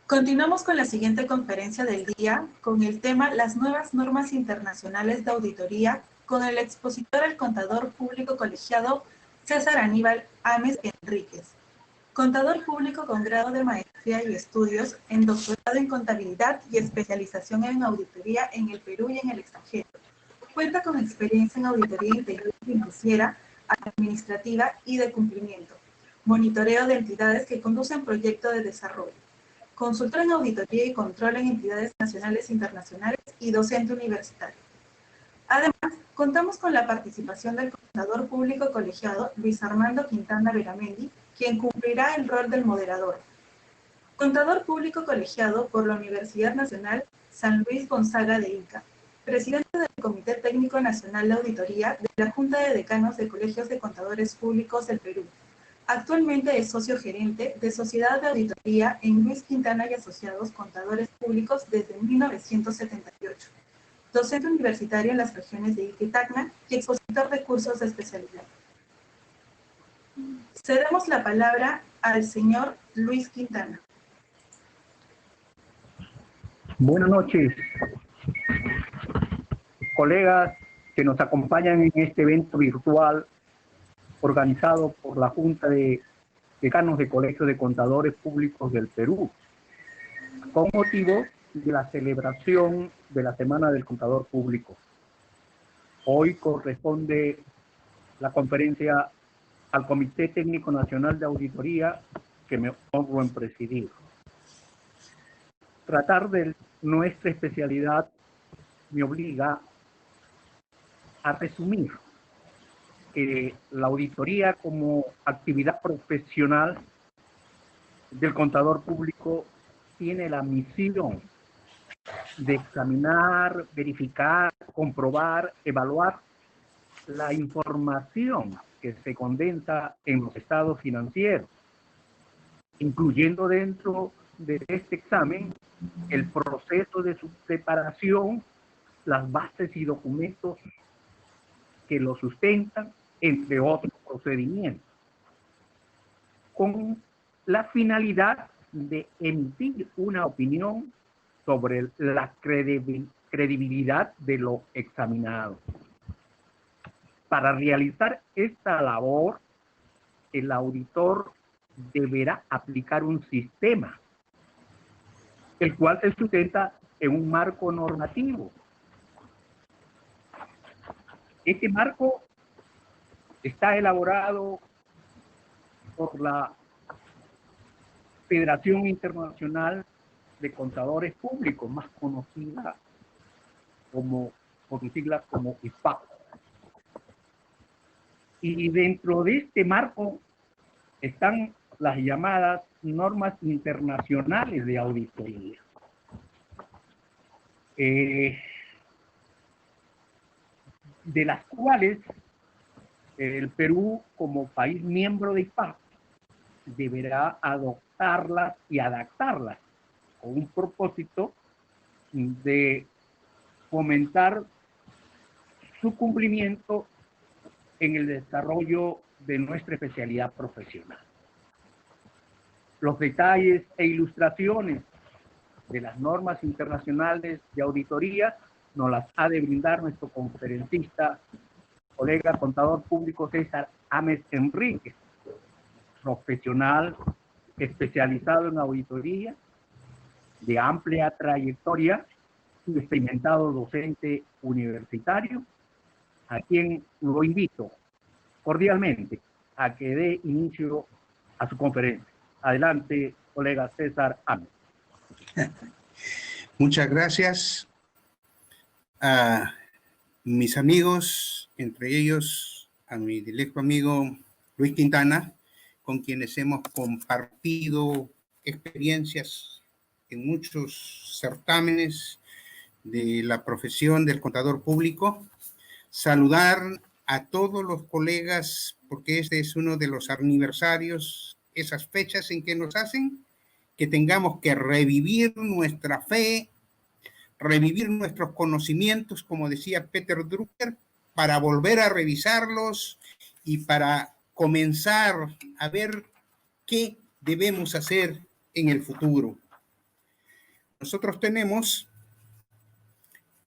Continuamos con la siguiente conferencia del día con el tema Las nuevas normas internacionales de auditoría con el expositor, el contador público colegiado César Aníbal Ames Enríquez, contador público con grado de maestría y estudios en doctorado en contabilidad y especialización en auditoría en el Perú y en el extranjero. Cuenta con experiencia en auditoría integral financiera, administrativa y de cumplimiento, monitoreo de entidades que conducen proyectos de desarrollo, consultor en auditoría y control en entidades nacionales e internacionales y docente universitario. Además, contamos con la participación del contador público colegiado Luis Armando Quintana Veramendi, quien cumplirá el rol del moderador. Contador público colegiado por la Universidad Nacional San Luis Gonzaga de Ica, presidente del Comité Técnico Nacional de Auditoría de la Junta de Decanos de Colegios de Contadores Públicos del Perú. Actualmente es socio gerente de Sociedad de Auditoría en Luis Quintana y Asociados Contadores Públicos desde 1978. Docente universitario en las regiones de Ica y Tacna y expositor de cursos de especialidad. Cedemos la palabra al señor Luis Quintana. Buenas noches, colegas que nos acompañan en este evento virtual organizado por la Junta de Decanos de Colegios de Contadores Públicos del Perú, con motivo de la celebración de la Semana del Contador Público. Hoy corresponde la conferencia al Comité Técnico Nacional de Auditoría, que me honro en presidir. Tratar de nuestra especialidad me obliga a resumir que la auditoría como actividad profesional del contador público tiene la misión de examinar, verificar, comprobar, evaluar la información que se condensa en los estados financieros, incluyendo dentro de este examen el proceso de su preparación, las bases y documentos que lo sustentan, entre otros procedimientos, con la finalidad de emitir una opinión sobre la credibilidad de lo examinado. Para realizar esta labor, el auditor deberá aplicar un sistema, el cual se sustenta en un marco normativo. Este marco está elaborado por la Federación Internacional de Contadores Públicos, más conocida como, por sus siglas, como IFAC. Y dentro de este marco están las llamadas normas internacionales de auditoría. De las cuales el Perú, como país miembro de IFAC, deberá adoptarlas y adaptarlas con un propósito de fomentar su cumplimiento en el desarrollo de nuestra especialidad profesional. Los detalles e ilustraciones de las normas internacionales de auditoría nos las ha de brindar nuestro conferencista, colega contador público César Ames Enríquez, profesional especializado en auditoría, de amplia trayectoria y experimentado docente universitario, a quien lo invito cordialmente a que dé inicio a su conferencia. Adelante, colega César Ames. Muchas gracias a mis amigos, entre ellos a mi directo amigo Luis Quintana, con quienes hemos compartido experiencias en muchos certámenes de la profesión del contador público. Saludar a todos los colegas, porque este es uno de los aniversarios, esas fechas en que nos hacen que tengamos que revivir nuestra fe, revivir nuestros conocimientos, como decía Peter Drucker, para volver a revisarlos y para comenzar a ver qué debemos hacer en el futuro. nosotros tenemos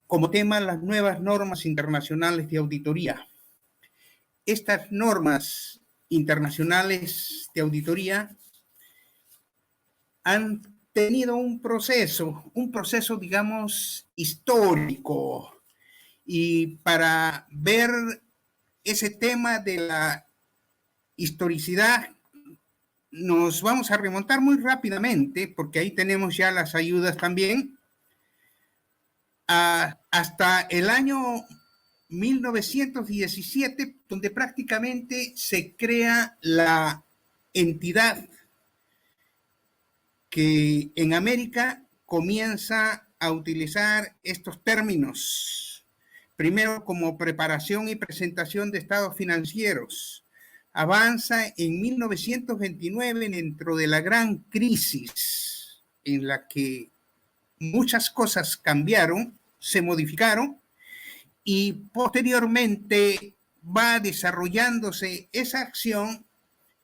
como tema las nuevas normas internacionales de auditoría. Estas normas internacionales de auditoría han tenido un proceso, digamos, histórico. Y para ver ese tema de la historicidad, nos vamos a remontar muy rápidamente, porque ahí tenemos ya las ayudas también, hasta el año 1917, donde prácticamente se crea la entidad que en América comienza a utilizar estos términos. Primero como preparación y presentación de estados financieros. Avanza en 1929 dentro de la gran crisis en la que muchas cosas cambiaron, se modificaron, y posteriormente va desarrollándose esa acción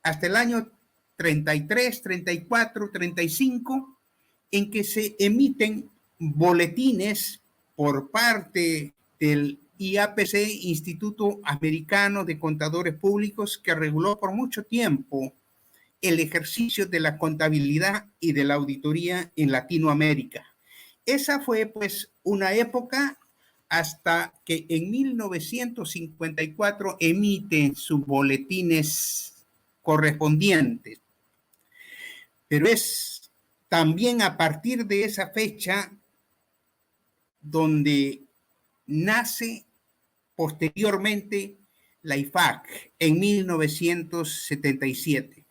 hasta el año 33, 34, 35, en que se emiten boletines por parte del IAPC, Instituto Americano de Contadores Públicos, que reguló por mucho tiempo el ejercicio de la contabilidad y de la auditoría en Latinoamérica. Esa fue pues una época hasta que en 1954 emiten sus boletines correspondientes. Pero es también a partir de esa fecha donde nace posteriormente la IFAC en 1977.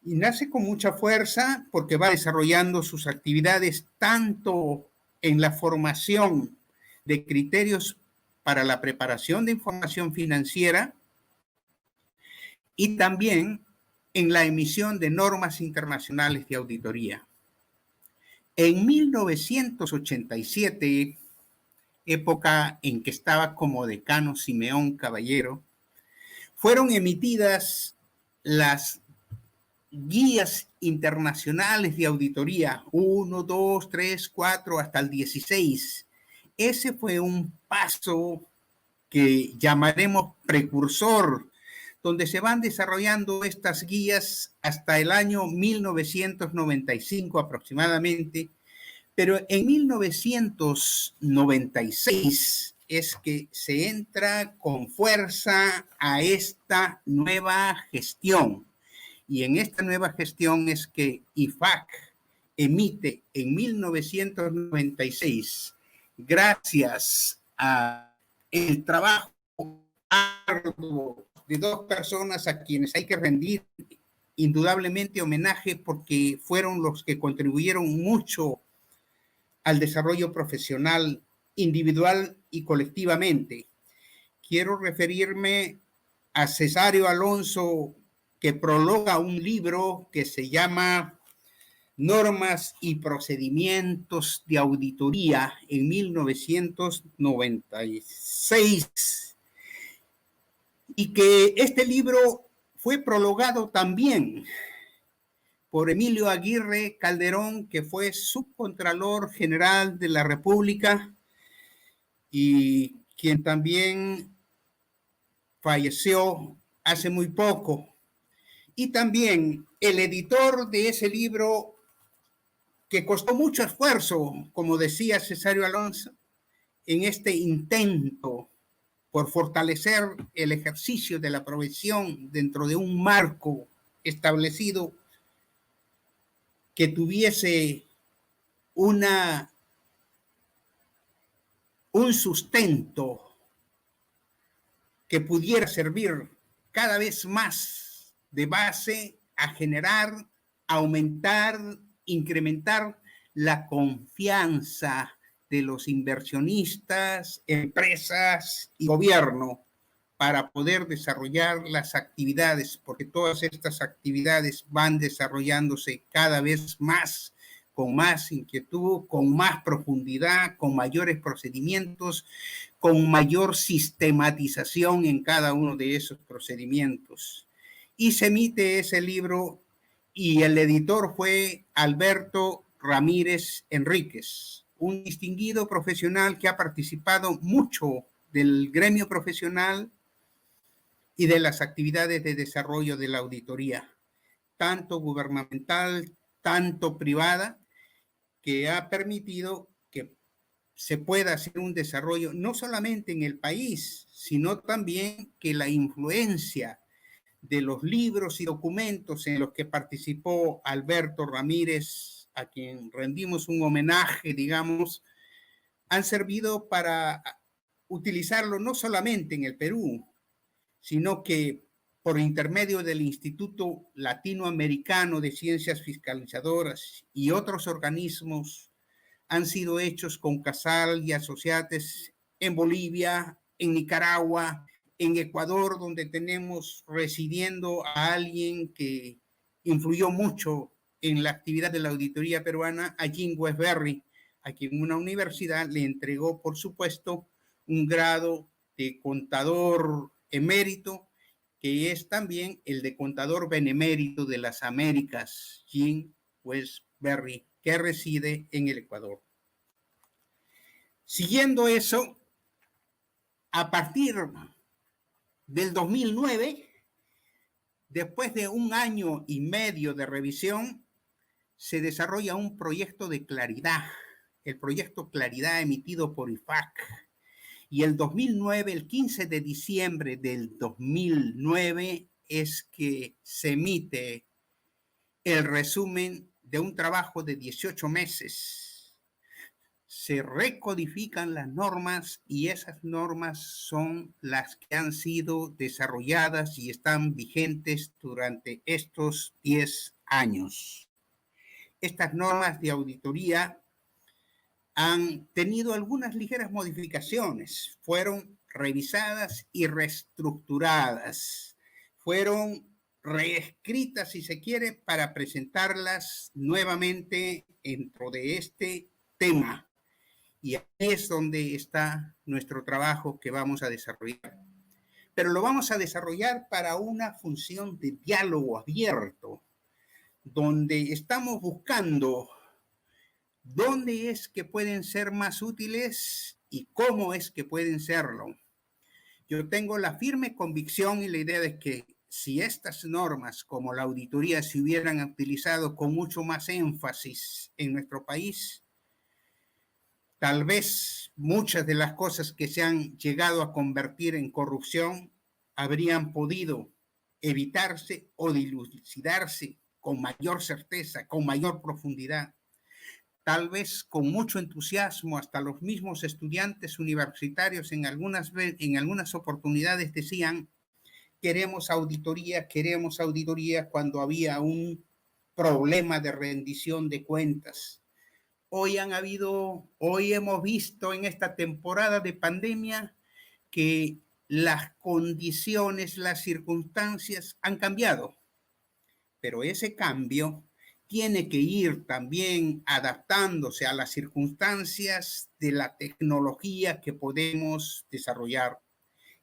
Y nace con mucha fuerza porque va desarrollando sus actividades tanto en la formación de criterios para la preparación de información financiera y también en la emisión de normas internacionales de auditoría. En 1987, época en que estaba como decano Simeón Caballero, fueron emitidas las guías internacionales de auditoría 1, 2, 3, 4 hasta el 16. Ese fue un paso que llamaremos precursor, donde se van desarrollando estas guías hasta el año 1995 aproximadamente, pero en 1996 es que se entra con fuerza a esta nueva gestión. Y en esta nueva gestión es que IFAC emite en 1996, gracias a el trabajo arduo de dos personas a quienes hay que rendir indudablemente homenaje porque fueron los que contribuyeron mucho al desarrollo profesional individual y colectivamente. Quiero referirme a Cesario Alonso, que prologa un libro que se llama Normas y Procedimientos de Auditoría en 1996. Y que este libro fue prologado también por Emilio Aguirre Calderón, que fue subcontralor general de la República y quien también falleció hace muy poco. Y también el editor de ese libro, que costó mucho esfuerzo, como decía Cesario Alonso, en este intento por fortalecer el ejercicio de la profesión dentro de un marco establecido que tuviese un sustento que pudiera servir cada vez más de base a generar, aumentar, incrementar la confianza de los inversionistas, empresas y gobierno para poder desarrollar las actividades, porque todas estas actividades van desarrollándose cada vez más, con más inquietud, con más profundidad, con mayores procedimientos, con mayor sistematización en cada uno de esos procedimientos. Y se emite ese libro y el editor fue Alberto Ramírez Enríquez, un distinguido profesional que ha participado mucho del gremio profesional y de las actividades de desarrollo de la auditoría, tanto gubernamental, tanto privada, que ha permitido que se pueda hacer un desarrollo no solamente en el país, sino también que la influencia de los libros y documentos en los que participó Alberto Ramírez, a quien rendimos un homenaje, digamos, han servido para utilizarlo no solamente en el Perú, sino que por intermedio del Instituto Latinoamericano de Ciencias Fiscalizadoras y otros organismos han sido hechos con Casal y Asociates en Bolivia, en Nicaragua, en Ecuador, donde tenemos residiendo a alguien que influyó mucho en la actividad de la auditoría peruana, a Jim Westberry, a quien una universidad le entregó, por supuesto, un grado de contador emérito, que es también el de contador benemérito de las Américas, Jim Westberry, que reside en el Ecuador. Siguiendo eso, a partir del 2009, después de 1 año y medio de revisión, se desarrolla un proyecto de claridad, el proyecto Claridad emitido por IFAC. Y el 2009, el 15 de diciembre del 2009, es que se emite el resumen de un trabajo de 18 meses. Se recodifican las normas y esas normas son las que han sido desarrolladas y están vigentes durante estos 10 años. Estas normas de auditoría han tenido algunas ligeras modificaciones, fueron revisadas y reestructuradas, fueron reescritas, si se quiere, para presentarlas nuevamente dentro de este tema. Y ahí es donde está nuestro trabajo que vamos a desarrollar. Pero lo vamos a desarrollar para una función de diálogo abierto, donde estamos buscando dónde es que pueden ser más útiles y cómo es que pueden serlo. Yo tengo la firme convicción y la idea de que si estas normas, como la auditoría, se hubieran utilizado con mucho más énfasis en nuestro país, tal vez muchas de las cosas que se han llegado a convertir en corrupción habrían podido evitarse o dilucidarse con mayor certeza, con mayor profundidad. Tal vez con mucho entusiasmo, hasta los mismos estudiantes universitarios en algunas oportunidades decían, queremos auditoría, cuando había un problema de rendición de cuentas. Hoy hemos visto en esta temporada de pandemia que las condiciones, las circunstancias han cambiado, pero ese cambio tiene que ir también adaptándose a las circunstancias de la tecnología que podemos desarrollar.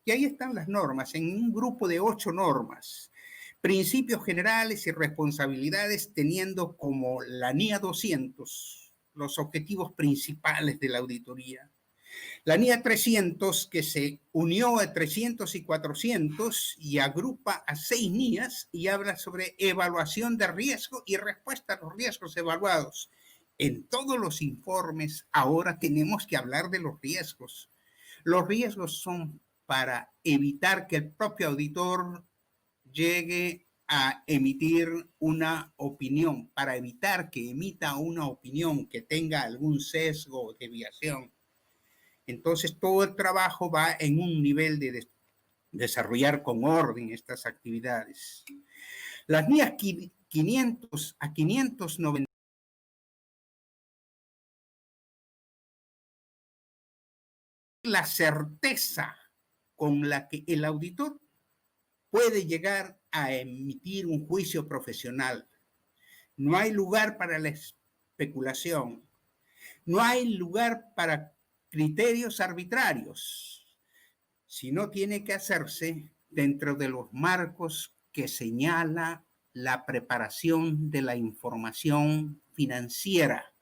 Y ahí están las normas, en un grupo de 8 normas, principios generales y responsabilidades, teniendo como la NIA 200 los objetivos principales de la auditoría. La NIA 300, que se unió a 300 y 400 y agrupa a 6 NIAs y habla sobre evaluación de riesgo y respuesta a los riesgos evaluados. En todos los informes ahora tenemos que hablar de los riesgos. Los riesgos son para evitar que el propio auditor llegue a emitir una opinión, para evitar que emita una opinión que tenga algún sesgo o desviación. Entonces, todo el trabajo va en un nivel de desarrollar con orden estas actividades. Las NIAs 500 a 590. La certeza con la que el auditor puede llegar a emitir un juicio profesional. No hay lugar para la especulación. No hay lugar para criterios arbitrarios, sino tiene que hacerse dentro de los marcos que señala la preparación de la información financiera,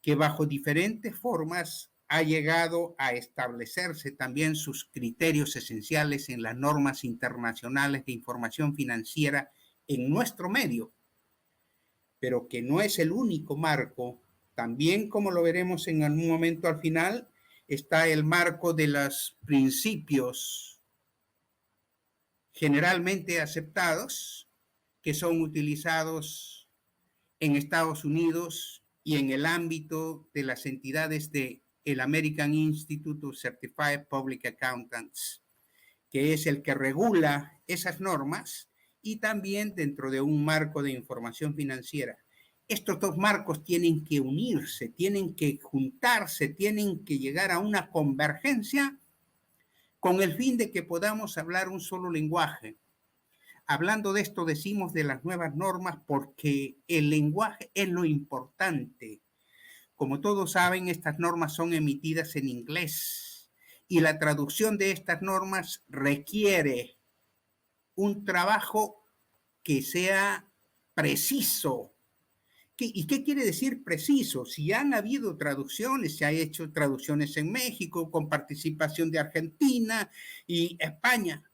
que bajo diferentes formas ha llegado a establecerse también sus criterios esenciales en las normas internacionales de información financiera en nuestro medio, pero que no es el único marco. También, como lo veremos en algún momento al final, está el marco de los principios generalmente aceptados que son utilizados en Estados Unidos y en el ámbito de las entidades de el American Institute of Certified Public Accountants, que es el que regula esas normas, y también dentro de un marco de información financiera. Estos dos marcos tienen que unirse, tienen que juntarse, tienen que llegar a una convergencia con el fin de que podamos hablar un solo lenguaje. Hablando de esto, decimos de las nuevas normas porque el lenguaje es lo importante. Como todos saben, estas normas son emitidas en inglés y la traducción de estas normas requiere un trabajo que sea preciso. ¿Y qué quiere decir preciso? Si han habido traducciones, se han hecho traducciones en México con participación de Argentina y España.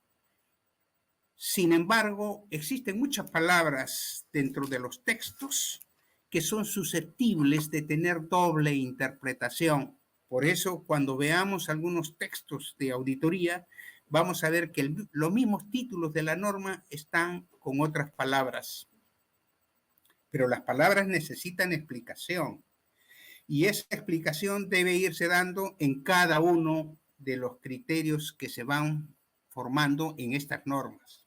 Sin embargo, existen muchas palabras dentro de los textos que son susceptibles de tener doble interpretación. Por eso, cuando veamos algunos textos de auditoría, vamos a ver que los mismos títulos de la norma están con otras palabras. Pero las palabras necesitan explicación. Y esa explicación debe irse dando en cada uno de los criterios que se van formando en estas normas.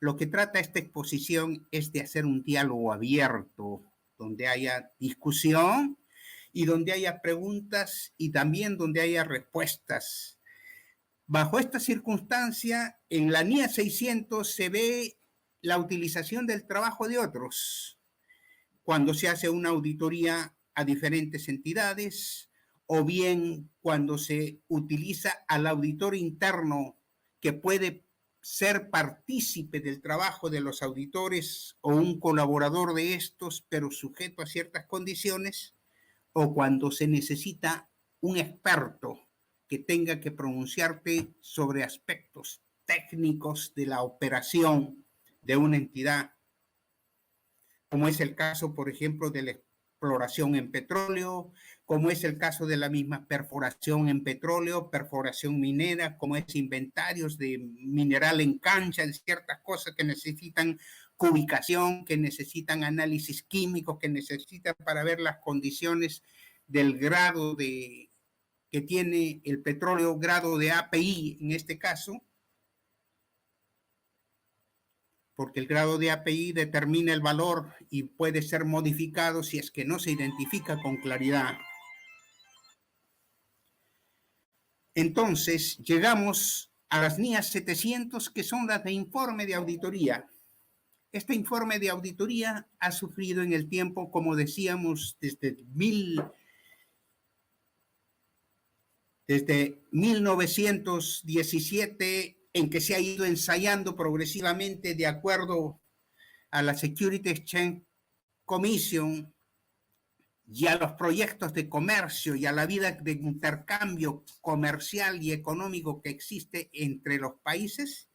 Lo que trata esta exposición es de hacer un diálogo abierto, donde haya discusión y donde haya preguntas y también donde haya respuestas. Bajo esta circunstancia, en la NIA 600 se ve la utilización del trabajo de otros, cuando se hace una auditoría a diferentes entidades, o bien cuando se utiliza al auditor interno que puede ser partícipe del trabajo de los auditores o un colaborador de estos, pero sujeto a ciertas condiciones, o cuando se necesita un experto que tenga que pronunciarte sobre aspectos técnicos de la operación de una entidad, como es el caso, por ejemplo, de la exploración en petróleo, como es el caso de la misma perforación en petróleo, perforación minera, como es inventarios de mineral en cancha, en ciertas cosas que necesitan cubicación, que necesitan análisis químico, que necesitan para ver las condiciones del grado que tiene el petróleo, grado de API en este caso, porque el grado de API determina el valor y puede ser modificado si es que no se identifica con claridad. Entonces, llegamos a las NIA 700, que son las de informe de auditoría. Este informe de auditoría ha sufrido en el tiempo, como decíamos, desde 1917, en que se ha ido ensayando progresivamente de acuerdo a la Security Exchange Commission y a los proyectos de comercio y a la vida de intercambio comercial y económico que existe entre los países,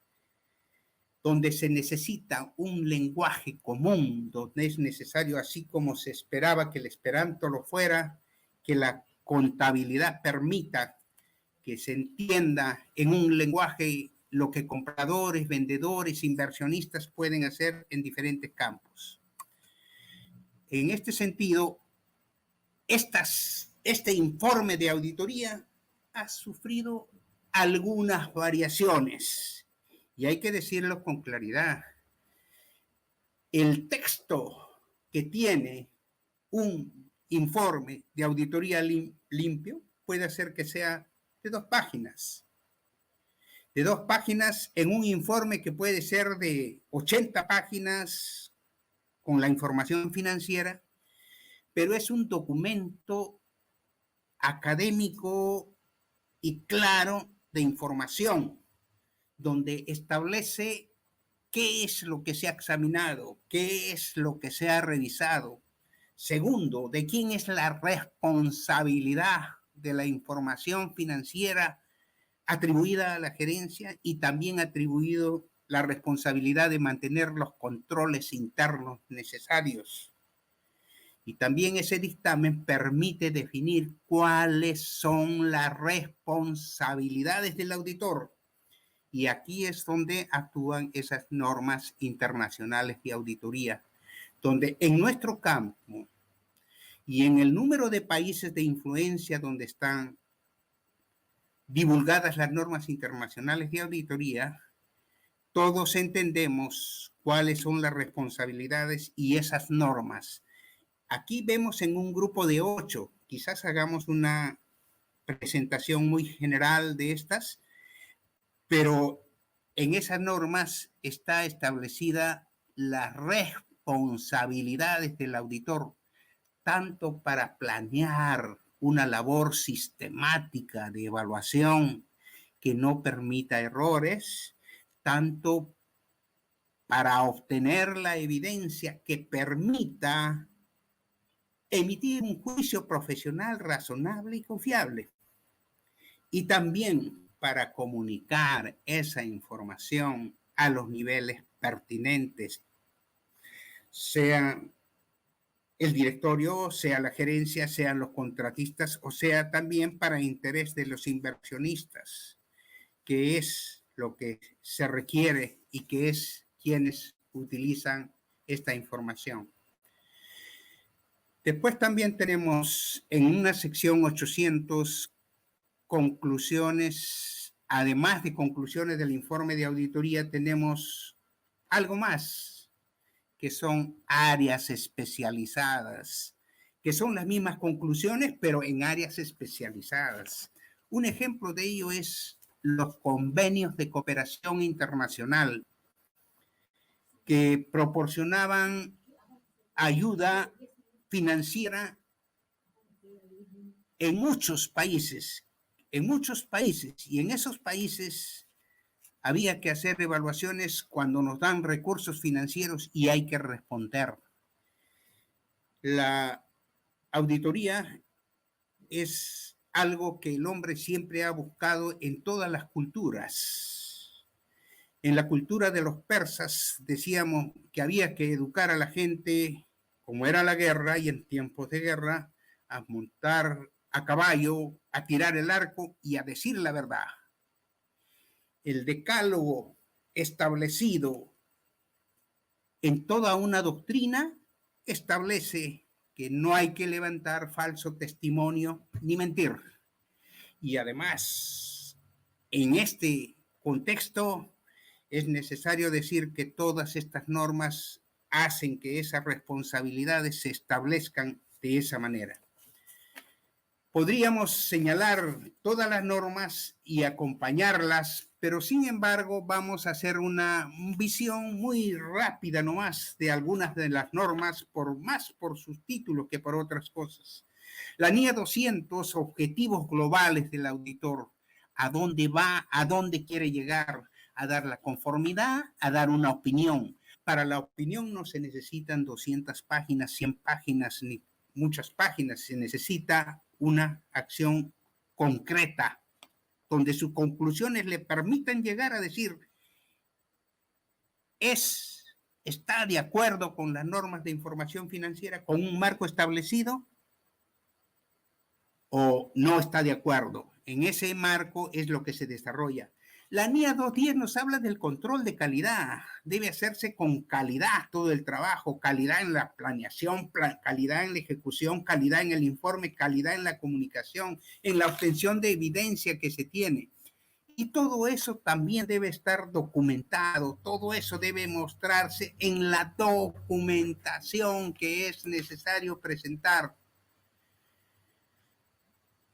donde se necesita un lenguaje común, donde es necesario, así como se esperaba que el esperanto lo fuera, que la contabilidad permita que se entienda en un lenguaje lo que compradores, vendedores, inversionistas pueden hacer en diferentes campos. En este sentido, este informe de auditoría ha sufrido algunas variaciones, y hay que decirlo con claridad. El texto que tiene un informe de auditoría limpio puede hacer que sea de 2 páginas. De 2 páginas en un informe que puede ser de 80 páginas con la información financiera, pero es un documento académico y claro de información, donde establece qué es lo que se ha examinado, qué es lo que se ha revisado, Segundo, de quién es la responsabilidad de la información financiera atribuida a la gerencia y también atribuido la responsabilidad de mantener los controles internos necesarios. Y también ese dictamen permite definir cuáles son las responsabilidades del auditor. Y aquí es donde actúan esas normas internacionales de auditoría, donde en nuestro campo y en el número de países de influencia donde están divulgadas las normas internacionales de auditoría, todos entendemos cuáles son las responsabilidades y esas normas. Aquí vemos en un grupo de 8, quizás hagamos una presentación muy general de estas, pero en esas normas está establecida las responsabilidades del auditor, tanto para planear una labor sistemática de evaluación que no permita errores, tanto para obtener la evidencia que permita emitir un juicio profesional razonable y confiable. Y también para comunicar esa información a los niveles pertinentes, sea el directorio, sea la gerencia, sean los contratistas, o sea también para interés de los inversionistas, que es lo que se requiere y que es quienes utilizan esta información. Después también tenemos en una sección 800 conclusiones, además de conclusiones del informe de auditoría, tenemos algo más, que son áreas especializadas, que son las mismas conclusiones, pero en áreas especializadas. Un ejemplo de ello es los convenios de cooperación internacional que proporcionaban ayuda financiera en muchos países, y en esos países había que hacer evaluaciones cuando nos dan recursos financieros y hay que responder. La auditoría es algo que el hombre siempre ha buscado en todas las culturas. En la cultura de los persas decíamos que había que educar a la gente, como era la guerra y en tiempos de guerra, a montar a caballo, a tirar el arco y a decir la verdad. El decálogo establecido en toda una doctrina establece que no hay que levantar falso testimonio ni mentir. Y además, en este contexto, es necesario decir que todas estas normas hacen que esas responsabilidades se establezcan de esa manera. Podríamos señalar todas las normas y acompañarlas, pero sin embargo vamos a hacer una visión muy rápida nomás de algunas de las normas, más por sus títulos que por otras cosas. La NIA 200, objetivos globales del auditor. ¿A dónde va? ¿A dónde quiere llegar? A dar la conformidad, a dar una opinión. Para la opinión no se necesitan 200 páginas, 100 páginas, ni muchas páginas. Se necesita una acción concreta, donde sus conclusiones le permitan llegar a decir, ¿está de acuerdo con las normas de información financiera, con un marco establecido? ¿O no está de acuerdo? En ese marco es lo que se desarrolla. La NIA 210 nos habla del control de calidad. Debe hacerse con calidad todo el trabajo, calidad en la planeación, calidad en la ejecución, calidad en el informe, calidad en la comunicación, en la obtención de evidencia que se tiene. Y todo eso también debe estar documentado, todo eso debe mostrarse en la documentación que es necesario presentar.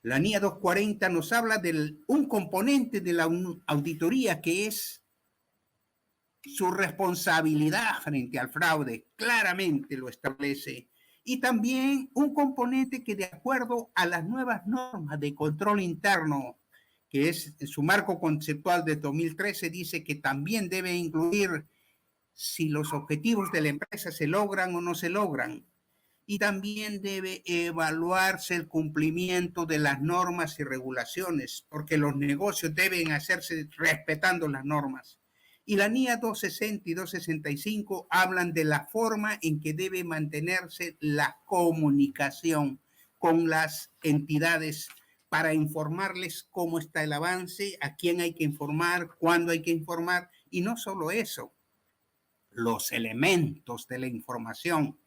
La NIA 240 nos habla de un componente de la auditoría que es su responsabilidad frente al fraude, claramente lo establece. Y también un componente que de acuerdo a las nuevas normas de control interno, que es en su marco conceptual de 2013, dice que también debe incluir si los objetivos de la empresa se logran o no se logran. y también debe evaluarse el cumplimiento de las normas y regulaciones, porque los negocios deben hacerse respetando las normas. Y la NIA 260 y 265 hablan de la forma en que debe mantenerse la comunicación con las entidades para informarles cómo está el avance, a quién hay que informar, cuándo hay que informar, y no solo eso, los elementos de la información.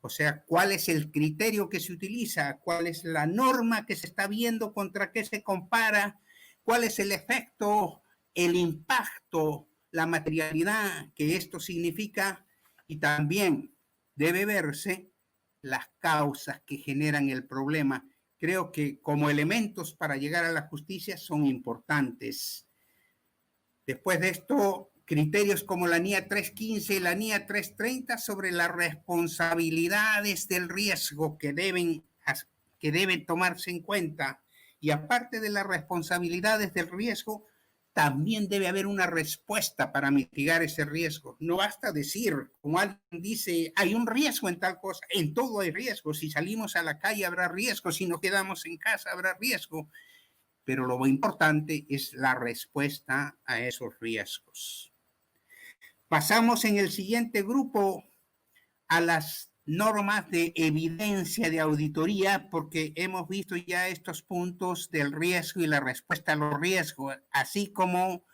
O sea, cuál es el criterio que se utiliza, cuál es la norma que se está viendo, contra qué se compara, cuál es el efecto, el impacto, la materialidad que esto significa, y también debe verse las causas que generan el problema. Creo que como elementos para llegar a la justicia son importantes. Después de esto, criterios como la NIA 315 y la NIA 330 sobre las responsabilidades del riesgo que deben tomarse en cuenta. Y aparte de las responsabilidades del riesgo, también debe haber una respuesta para mitigar ese riesgo. No basta decir, como alguien dice, hay un riesgo en tal cosa, en todo hay riesgo. Si salimos a la calle habrá riesgo, si nos quedamos en casa habrá riesgo. Pero lo importante es la respuesta a esos riesgos. Pasamos en el siguiente grupo a las normas de evidencia de auditoría, porque hemos visto ya estos puntos del riesgo y la respuesta a los riesgos, así como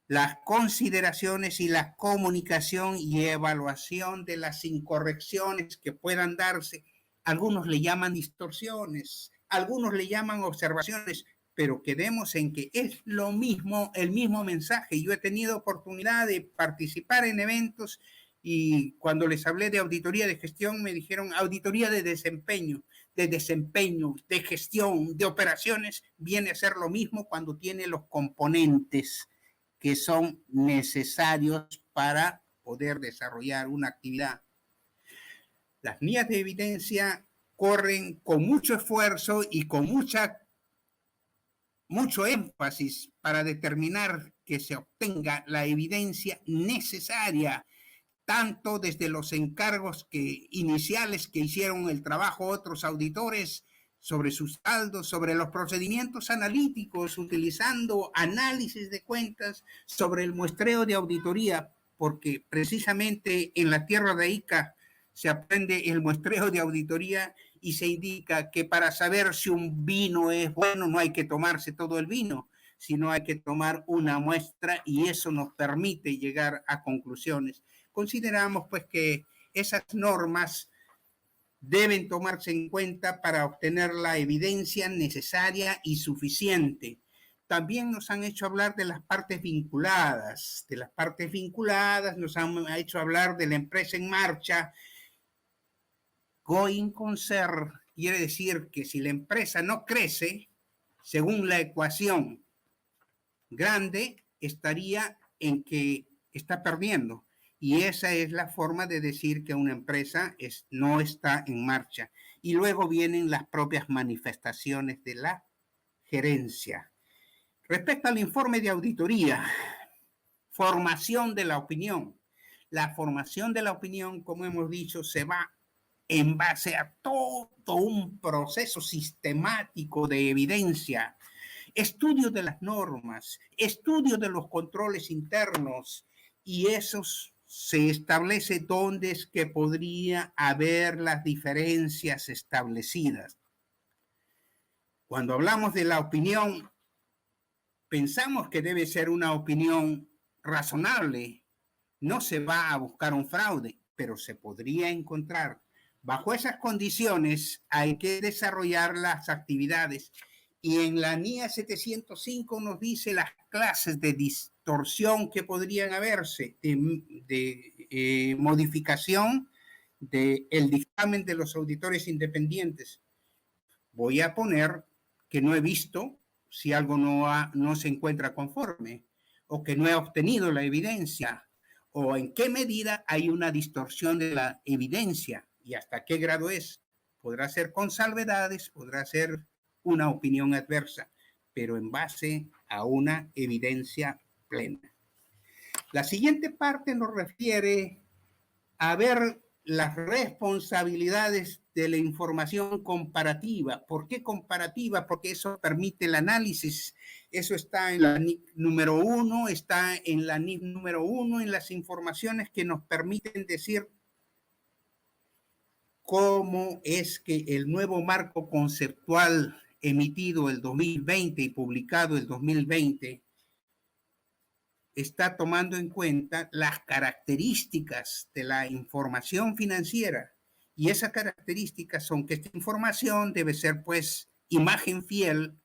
las consideraciones y la comunicación y evaluación de las incorrecciones que puedan darse. Algunos le llaman distorsiones, algunos le llaman observaciones, pero quedemos en que es lo mismo, el mismo mensaje. Yo he tenido oportunidad de participar en eventos y cuando les hablé de auditoría de gestión me dijeron auditoría de desempeño, de gestión, de operaciones, viene a ser lo mismo cuando tiene los componentes que son necesarios para poder desarrollar una actividad. Las NIAs de evidencia corren con mucho esfuerzo y con mucho énfasis para determinar que se obtenga la evidencia necesaria, tanto desde los encargos iniciales que hicieron el trabajo otros auditores sobre sus saldos, sobre los procedimientos analíticos, utilizando análisis de cuentas, sobre el muestreo de auditoría, porque precisamente en la tierra de Ica se aprende el muestreo de auditoría y se indica que para saber si un vino es bueno no hay que tomarse todo el vino, sino hay que tomar una muestra y eso nos permite llegar a conclusiones. Consideramos pues que esas normas deben tomarse en cuenta para obtener la evidencia necesaria y suficiente. También nos han hecho hablar de las partes vinculadas. De las partes vinculadas nos han hecho hablar de la empresa en marcha. Going concern quiere decir que si la empresa no crece, según la ecuación grande, estaría en que está perdiendo. Y esa es la forma de decir que una empresa no está en marcha. Y luego vienen las propias manifestaciones de la gerencia. Respecto al informe de auditoría, formación de la opinión. La formación de la opinión, como hemos dicho, se va en base a todo un proceso sistemático de evidencia, estudio de las normas, estudio de los controles internos, y esos se establece dónde es que podría haber las diferencias establecidas. Cuando hablamos de la opinión, pensamos que debe ser una opinión razonable. No se va a buscar un fraude, pero se podría encontrar. Bajo esas condiciones hay que desarrollar las actividades. Y en la NIA 705 nos dice las clases de distorsión que podrían haberse, de modificación del dictamen de los auditores independientes. Voy a poner que no he visto si algo no se encuentra conforme, o que no he obtenido la evidencia, o en qué medida hay una distorsión de la evidencia y hasta qué grado es. Podrá ser con salvedades, podrá ser una opinión adversa, pero en base a una evidencia plena. La siguiente parte nos refiere a ver las responsabilidades de la información comparativa. ¿Por qué comparativa? Porque eso permite el análisis. Eso está en la NIC número 1, está en la NIC número 1, en las informaciones que nos permiten decir cómo es que el nuevo marco conceptual emitido el 2020 y publicado el 2020 está tomando en cuenta las características de la información financiera. Y esas características son que esta información debe ser, pues, imagen fiel,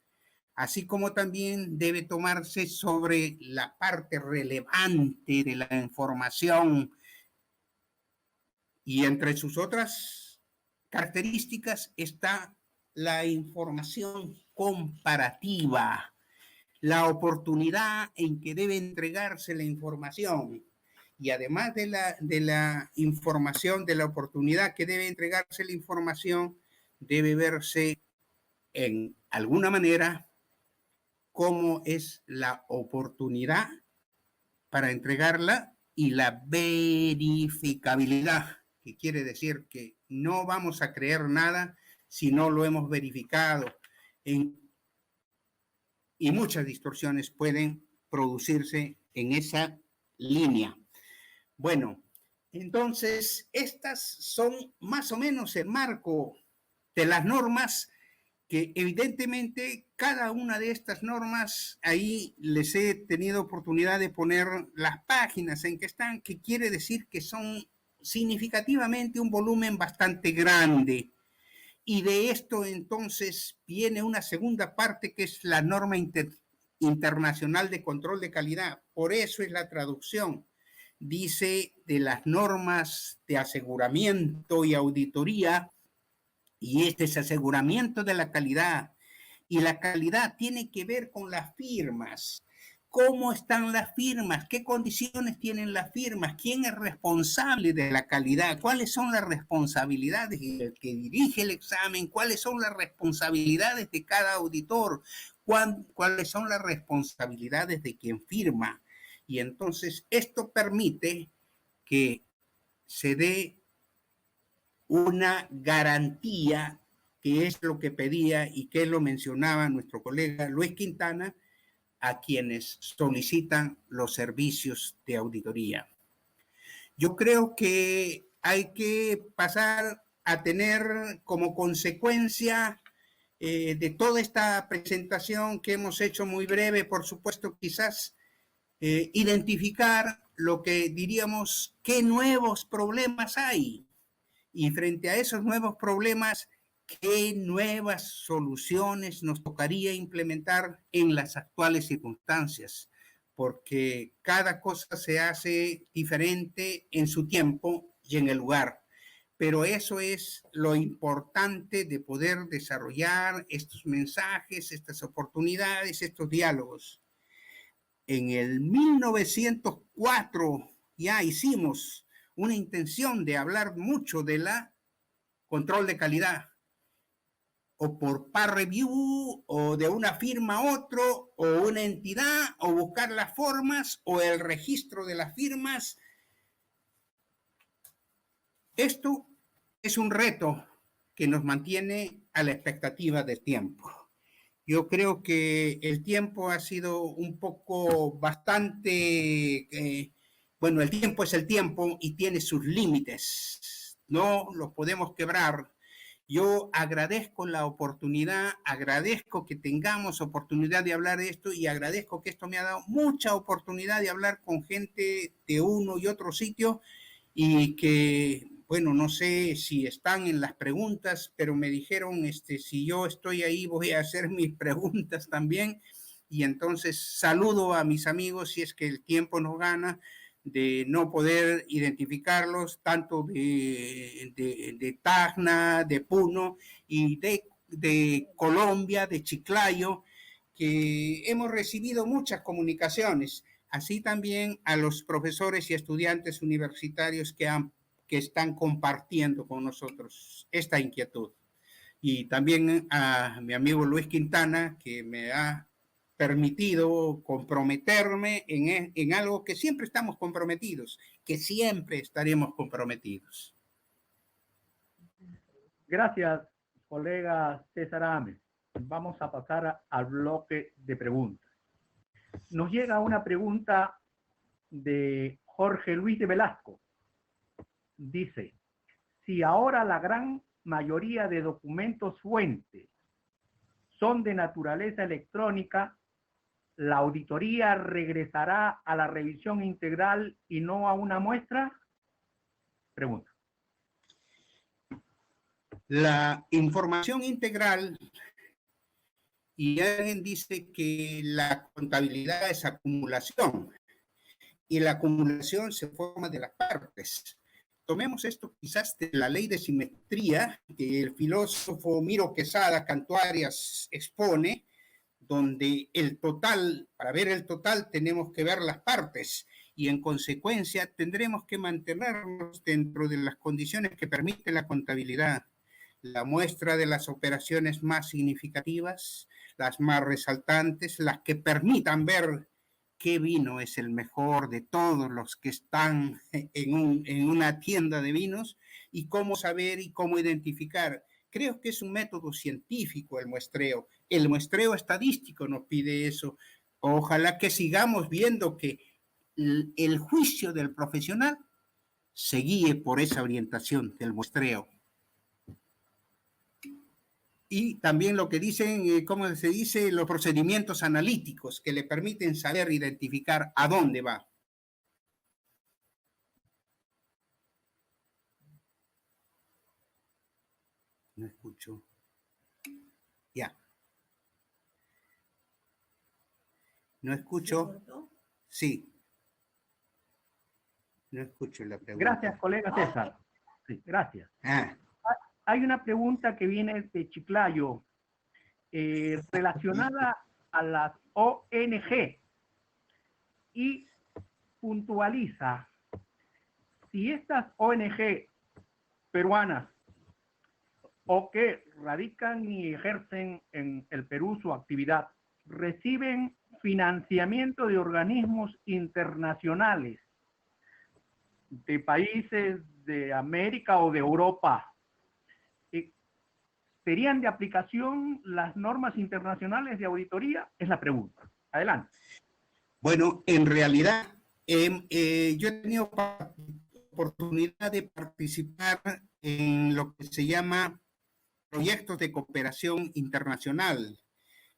así como también debe tomarse sobre la parte relevante de la información. Y entre sus otras características está la información comparativa, la oportunidad en que debe entregarse la información. Y además de la información, de la oportunidad que debe entregarse la información, debe verse en alguna manera cómo es la oportunidad para entregarla y la verificabilidad, que quiere decir que no vamos a creer nada si no lo hemos verificado. Y muchas distorsiones pueden producirse en esa línea. Bueno, entonces estas son más o menos el marco de las normas que evidentemente cada una de estas normas, ahí les he tenido oportunidad de poner las páginas en que están, que quiere decir que son significativamente un volumen bastante grande. Y de esto entonces viene una segunda parte que es la norma internacional de control de calidad. Por eso es la traducción. Dice de las normas de aseguramiento y auditoría, y este es aseguramiento de la calidad. Y la calidad tiene que ver con las firmas. ¿Cómo están las firmas? ¿Qué condiciones tienen las firmas? ¿Quién es responsable de la calidad? ¿Cuáles son las responsabilidades del que dirige el examen? ¿Cuáles son las responsabilidades de cada auditor? ¿Cuáles son las responsabilidades de quien firma? Y entonces esto permite que se dé una garantía, que es lo que pedía y que lo mencionaba nuestro colega Luis Quintana, a quienes solicitan los servicios de auditoría. Yo creo que hay que pasar a tener como consecuencia de toda esta presentación que hemos hecho muy breve, por supuesto, quizás identificar lo que diríamos, qué nuevos problemas hay. Y frente a esos nuevos problemas, ¿qué nuevas soluciones nos tocaría implementar en las actuales circunstancias? Porque cada cosa se hace diferente en su tiempo y en el lugar. Pero eso es lo importante de poder desarrollar estos mensajes, estas oportunidades, estos diálogos. En el 1904 ya hicimos una intención de hablar mucho de la control de calidad, o por par review, o de una firma a otro, o una entidad, o buscar las formas, o el registro de las firmas. Esto es un reto que nos mantiene a la expectativa del tiempo. Yo creo que el tiempo ha sido un poco bastante... bueno, el tiempo es el tiempo y tiene sus límites. No los podemos quebrar. Yo agradezco la oportunidad, agradezco que tengamos oportunidad de hablar de esto y agradezco que esto me ha dado mucha oportunidad de hablar con gente de uno y otro sitio y que, bueno, no sé si están en las preguntas, pero me dijeron, si yo estoy ahí voy a hacer mis preguntas también. Y entonces saludo a mis amigos si es que el tiempo nos gana, de no poder identificarlos, tanto de Tacna, de Puno y de Colombia, de Chiclayo, que hemos recibido muchas comunicaciones, así también a los profesores y estudiantes universitarios que están compartiendo con nosotros esta inquietud. Y también a mi amigo Luis Quintana, que me ha permitido comprometerme en algo que siempre estamos comprometidos, que siempre estaremos comprometidos. Gracias, colega César Ames. Vamos a pasar al bloque de preguntas. Nos llega una pregunta de Jorge Luis de Velasco. Dice, si ahora la gran mayoría de documentos fuentes son de naturaleza electrónica, ¿la auditoría regresará a la revisión integral y no a una muestra? Pregunta. La información integral, y alguien dice que la contabilidad es acumulación, y la acumulación se forma de las partes. Tomemos esto quizás de la ley de simetría que el filósofo Miro Quesada Cantuarias expone, donde el total, para ver el total tenemos que ver las partes y en consecuencia tendremos que mantenernos dentro de las condiciones que permite la contabilidad. La muestra de las operaciones más significativas, las más resaltantes, las que permitan ver qué vino es el mejor de todos los que están en una tienda de vinos y cómo saber y cómo identificar. Creo que es un método científico el muestreo. El muestreo estadístico nos pide eso. Ojalá que sigamos viendo que el juicio del profesional se guíe por esa orientación del muestreo. Y también lo que dicen, ¿cómo se dice? Los procedimientos analíticos que le permiten saber identificar a dónde va. No escucho. Ya. No escucho. Sí. No escucho la pregunta. Gracias, colega César. Sí, gracias. Ah. Hay una pregunta que viene de Chiclayo relacionada a las ONG y puntualiza si estas ONG peruanas o que radican y ejercen en el Perú su actividad reciben financiamiento de organismos internacionales de países de América o de Europa. ¿Serían de aplicación las normas internacionales de auditoría? Es la pregunta. Adelante. Bueno, en realidad, yo he tenido oportunidad de participar en lo que se llama proyectos de cooperación internacional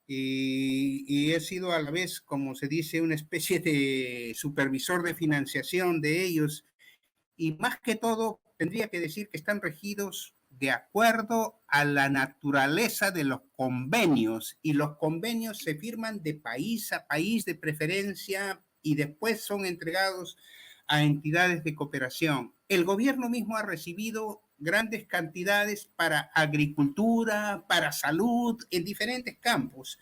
y he sido a la vez, como se dice, una especie de supervisor de financiación de ellos y más que todo tendría que decir que están regidos de acuerdo a la naturaleza de los convenios y los convenios se firman de país a país de preferencia y después son entregados a entidades de cooperación. El gobierno mismo ha recibido grandes cantidades para agricultura, para salud, en diferentes campos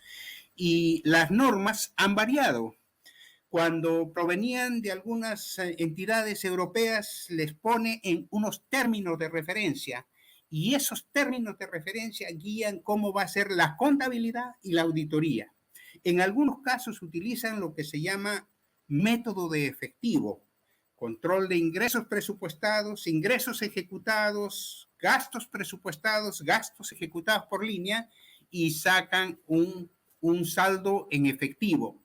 y las normas han variado. Cuando provenían de algunas entidades europeas les pone en unos términos de referencia y esos términos de referencia guían cómo va a ser la contabilidad y la auditoría. En algunos casos utilizan lo que se llama método de efectivo, control de ingresos presupuestados, ingresos ejecutados, gastos presupuestados, gastos ejecutados por línea y sacan un saldo en efectivo.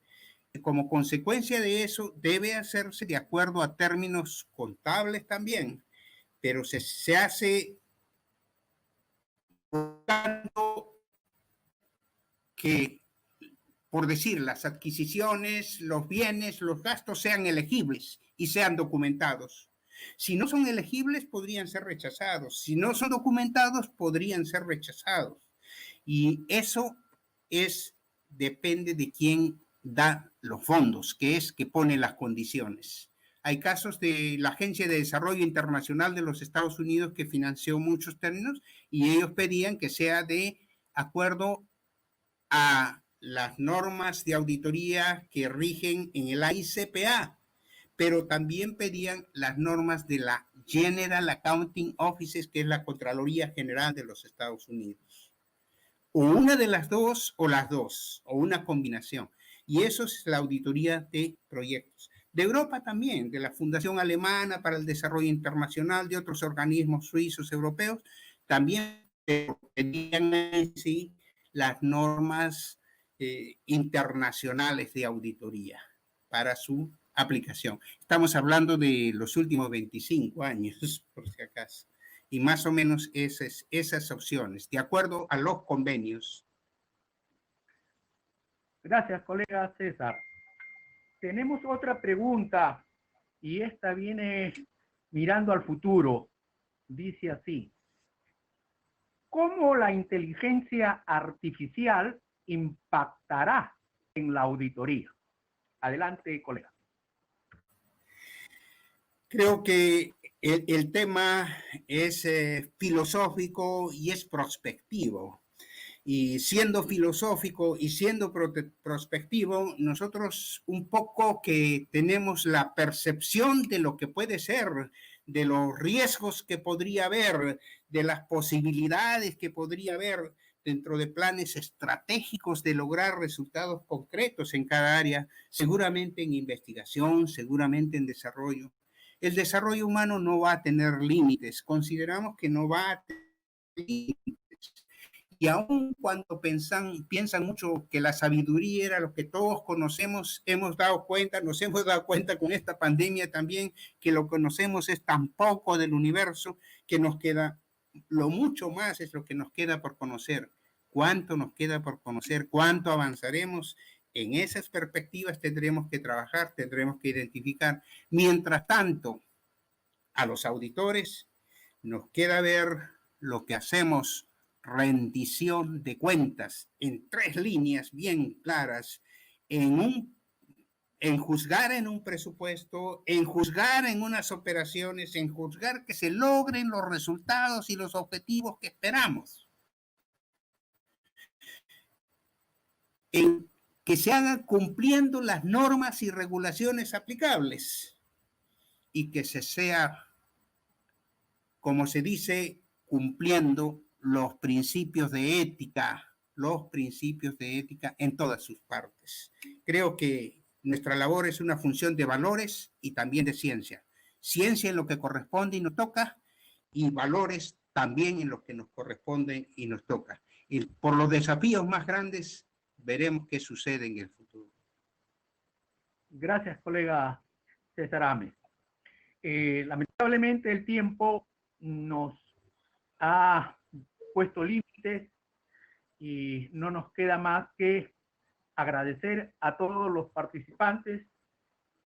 Como consecuencia de eso, debe hacerse de acuerdo a términos contables también, pero se hace tanto que, por decir, las adquisiciones, los bienes, los gastos sean elegibles y sean documentados. Si no son elegibles, podrían ser rechazados. Si no son documentados, podrían ser rechazados. Y eso depende de quién da los fondos, que es que pone las condiciones. Hay casos de la Agencia de Desarrollo Internacional de los Estados Unidos que financió muchos términos y ellos pedían que sea de acuerdo a las normas de auditoría que rigen en el AICPA, pero también pedían las normas de la General Accounting Offices, que es la Contraloría General de los Estados Unidos. O una de las dos, o las dos, o una combinación. Y eso es la auditoría de proyectos. De Europa también, de la Fundación Alemana para el Desarrollo Internacional, de otros organismos suizos, europeos, también pero tenían en sí las normas internacionales de auditoría para su aplicación. Estamos hablando de los últimos 25 años, por si acaso. Y más o menos esas opciones, de acuerdo a los convenios. Gracias, colega César. Tenemos otra pregunta y esta viene mirando al futuro. Dice así: ¿cómo la inteligencia artificial impactará en la auditoría? Adelante, colega. Creo que el tema es filosófico y es prospectivo. Y siendo filosófico y siendo prospectivo, nosotros un poco que tenemos la percepción de lo que puede ser, de los riesgos que podría haber, de las posibilidades que podría haber dentro de planes estratégicos de lograr resultados concretos en cada área, seguramente en investigación, seguramente en desarrollo. El desarrollo humano no va a tener límites, consideramos que no va a tener límites. Y aun cuando piensan mucho que la sabiduría era lo que todos conocemos, nos hemos dado cuenta con esta pandemia también, que lo que conocemos es tan poco del universo, que nos queda, lo mucho más es lo que nos queda por conocer. ¿Cuánto nos queda por conocer? ¿Cuánto avanzaremos? En esas perspectivas tendremos que trabajar, tendremos que identificar. Mientras tanto, a los auditores nos queda ver lo que hacemos, rendición de cuentas en 3 líneas bien claras, en juzgar en un presupuesto, en juzgar en unas operaciones, en juzgar que se logren los resultados y los objetivos que esperamos, en que se hagan cumpliendo las normas y regulaciones aplicables y que se sea, como se dice, cumpliendo los principios de ética en todas sus partes. Creo que nuestra labor es una función de valores y también de ciencia. Ciencia en lo que corresponde y nos toca, y valores también en lo que nos corresponde y nos toca. Y por los desafíos más grandes, veremos qué sucede en el futuro. Gracias, colega César Ames. Lamentablemente el tiempo nos ha puesto límites y no nos queda más que agradecer a todos los participantes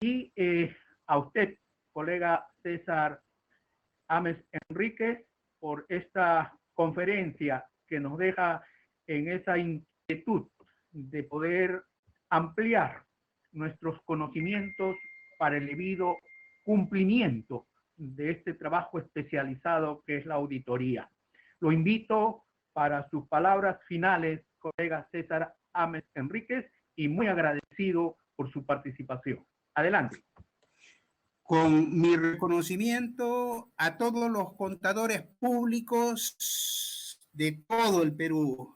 y a usted, colega César Ames Enríquez, por esta conferencia que nos deja en esa inquietud de poder ampliar nuestros conocimientos para el debido cumplimiento de este trabajo especializado que es la auditoría. Lo invito para sus palabras finales, colega César Ames Enríquez, y muy agradecido por su participación. Adelante. Con mi reconocimiento a todos los contadores públicos de todo el Perú,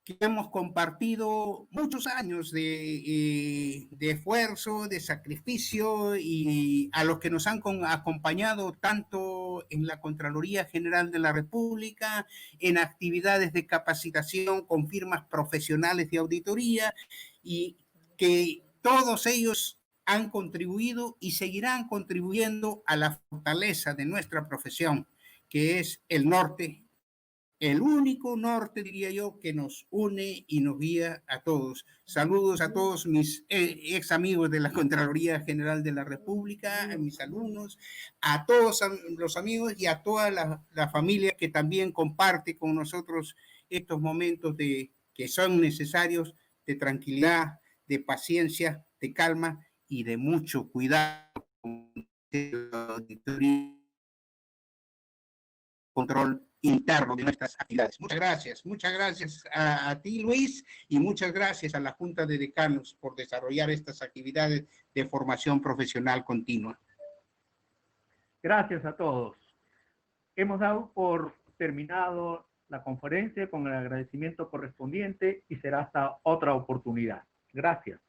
que hemos compartido muchos años de esfuerzo, de sacrificio, y a los que nos han acompañado tanto en la Contraloría General de la República, en actividades de capacitación con firmas profesionales de auditoría, y que todos ellos han contribuido y seguirán contribuyendo a la fortaleza de nuestra profesión, que es el norte, el único norte, diría yo, que nos une y nos guía a todos. Saludos a todos mis ex amigos de la Contraloría General de la República, a mis alumnos, a todos los amigos y a toda la familia que también comparte con nosotros estos momentos que son necesarios, de tranquilidad, de paciencia, de calma y de mucho cuidado con el control interno de nuestras actividades. Muchas gracias a ti, Luis, y muchas gracias a la Junta de Decanos por desarrollar estas actividades de formación profesional continua. Gracias a todos. Hemos dado por terminado la conferencia con el agradecimiento correspondiente y será hasta otra oportunidad. Gracias.